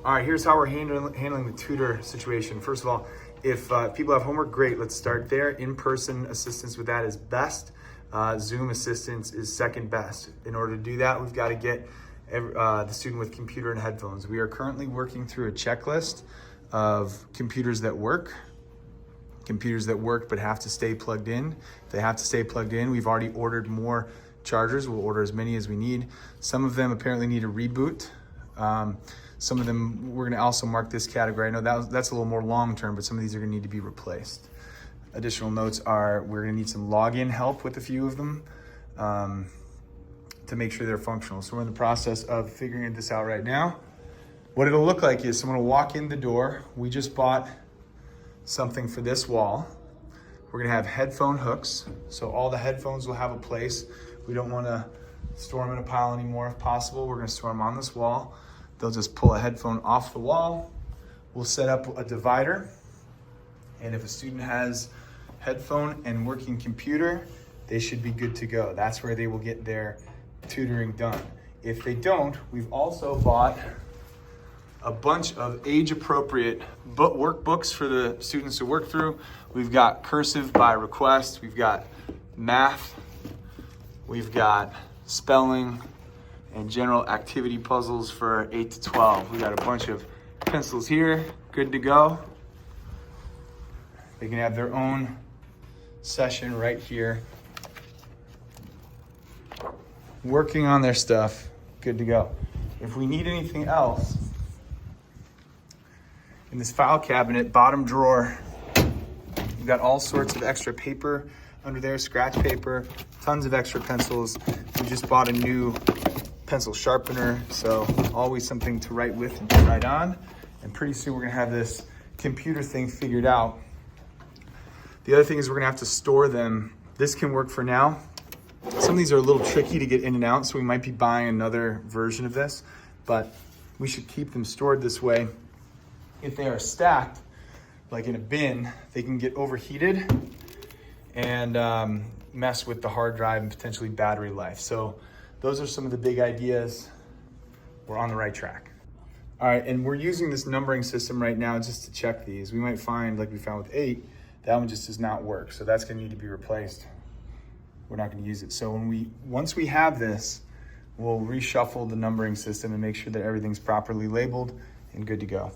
All right, here's how we're handling the tutor situation. First of all, if people have homework, great, let's start there. In-person assistance with that is best. Zoom assistance is second best. In order to do that, we've got to get the student with computer and headphones. We are currently working through a checklist of computers that work but have to stay plugged in. If they have to stay plugged in, we've already ordered more chargers. We'll order as many as we need. Some of them apparently need a reboot. Some of them, we're gonna also mark this category. I know that's a little more long-term, but some of these are gonna need to be replaced. Additional notes are we're gonna need some login help with a few of them to make sure they're functional. So we're in the process of figuring this out right now. What it'll look like is someone will walk in the door. We just bought something for this wall. We're gonna have headphone hooks. So all the headphones will have a place. We don't wanna store them in a pile anymore if possible. We're gonna store them on this wall. They'll just pull a headphone off the wall. We'll set up a divider. And if a student has headphone and working computer, they should be good to go. That's where they will get their tutoring done. If they don't, we've also bought a bunch of age-appropriate workbooks for the students to work through. We've got cursive by request. We've got math. We've got spelling and general activity puzzles for 8 to 12. We got a bunch of pencils here, good to go. They can have their own session right here. Working on their stuff, good to go. If we need anything else, in this file cabinet, bottom drawer, we've got all sorts of extra paper under there, scratch paper, tons of extra pencils. We just bought a new pencil sharpener, so always something to write with and to write on. And pretty soon we're gonna have this computer thing figured out. The other thing is we're gonna have to store them. This can work for now. Some of these are a little tricky to get in and out, so we might be buying another version of this, but we should keep them stored this way. If they are stacked, like in a bin, they can get overheated and mess with the hard drive and potentially battery life. So those are some of the big ideas. We're on the right track. All right, and we're using this numbering system right now just to check these. We might find, like we found with 8, that one just does not work. So that's gonna need to be replaced. We're not gonna use it. So once we have this, we'll reshuffle the numbering system and make sure that everything's properly labeled and good to go.